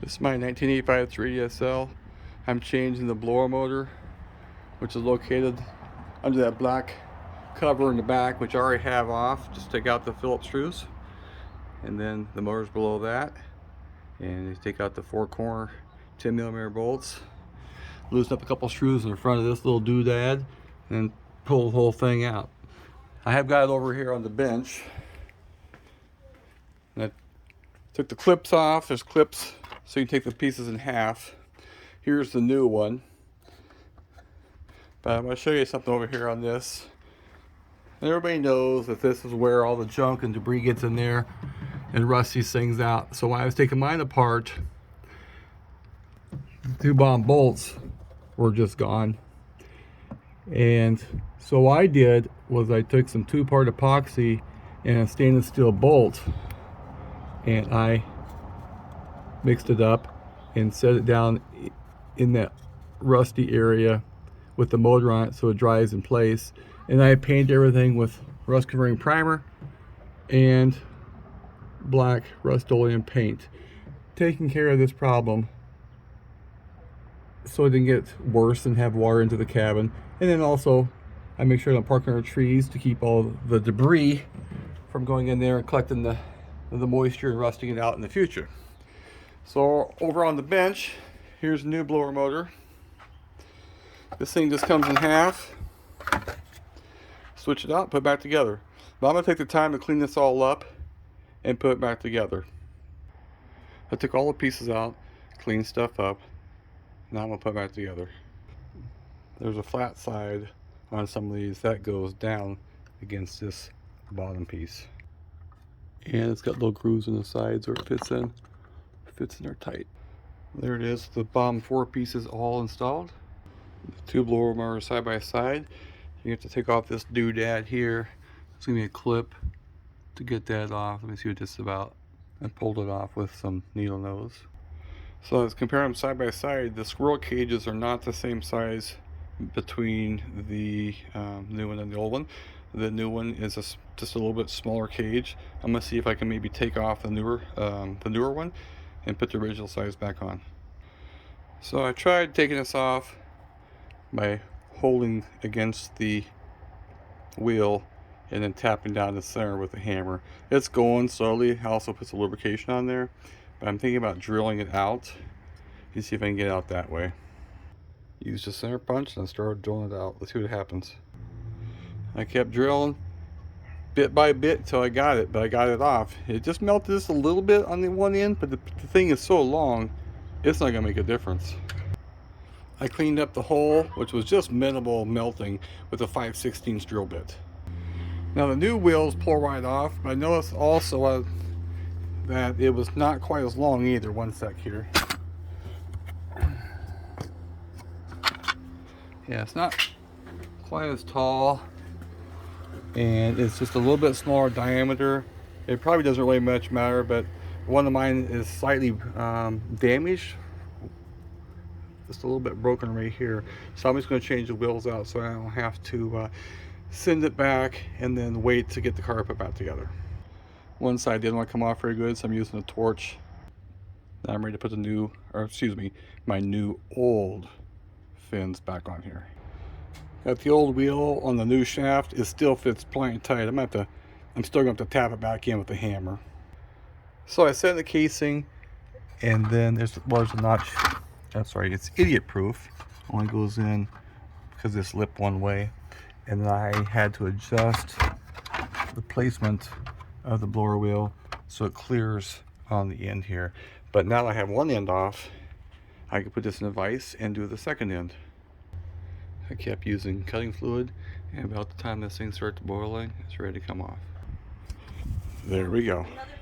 This is my 1985 3DSL. I'm changing the blower motor, which is located under that black cover in the back, which I already have off. Just take out the Phillips screws, and then the motor's below that. And you take out the 4-corner 10mm bolts, loosen up a couple screws in the front of this little doodad, and pull the whole thing out. I have got it over here on the bench. And I took the clips off. There's clips so you can take the pieces in half. Here's the new one. But I'm going to show you something over here on this. And everybody knows that this is where all the junk and debris gets in there and rusts these things out. So when I was taking mine apart, the 2 bottom bolts were just gone. And so what I did was I took some 2-part epoxy and a stainless steel bolt, and I mixed it up and set it down in that rusty area with the motor on it so it dries in place. And I painted everything with rust converting primer and black Rust-Oleum paint, taking care of this problem so it didn't get worse and have water into the cabin. And then also I make sure I don't park under trees to keep all the debris from going in there and collecting the moisture and rusting it out in the future. So over on the bench, here's a new blower motor. This thing just comes in half. Switch it out, put it back together. But I'm going to take the time to clean this all up and put it back together. I took all the pieces out, cleaned stuff up. Now I'm going to put it back together. There's a flat side on some of these that goes down against this bottom piece. And it's got little grooves in the sides where it fits in. Fits in there tight. There it is, the bottom 4 pieces all installed. The 2 blower motors side by side. You have to take off this doodad here. It's gonna be a clip to get that off. Let me see what this is about. I pulled it off with some needle nose. So let's compare them side by side. The squirrel cages are not the same size between the new one and the old one. The new one is just a little bit smaller cage. I'm gonna see if I can maybe take off the newer one and put the original size back on. So I tried taking this off by holding against the wheel and then tapping down the center with a hammer. It's going slowly. I also put some lubrication on there, but I'm thinking about drilling it out and see if I can get it out that way. Use the center punch and I started drilling it out. Let's see what happens. I kept drilling bit by bit until I got it, but I got it off. It just melted just a little bit on the one end, but the thing is so long, it's not gonna make a difference. I cleaned up the hole, which was just minimal melting, with a 5/16 drill bit. Now the new wheels pull right off, but I noticed also that it was not quite as long either. One sec here. Yeah, it's not quite as tall, and it's just a little bit smaller diameter. It probably doesn't really much matter, but one of mine is slightly damaged, just a little bit broken right here. So I'm just going to change the wheels out so I don't have to send it back and then wait to get the car put back together. One side didn't want to come off very good, so I'm using a torch. Now I'm ready to put my new old fins back on here. Got the old wheel on the new shaft. It still fits plenty tight. I'm still going to have to tap it back in with the hammer. So I set the casing, and then there's a notch. That's right, it's idiot proof. Only goes in because it's lip one way. And then I had to adjust the placement of the blower wheel so it clears on the end here. But now that I have one end off, I can put this in a vise and do the second end. I kept using cutting fluid, and about the time this thing starts boiling, it's ready to come off. There we go.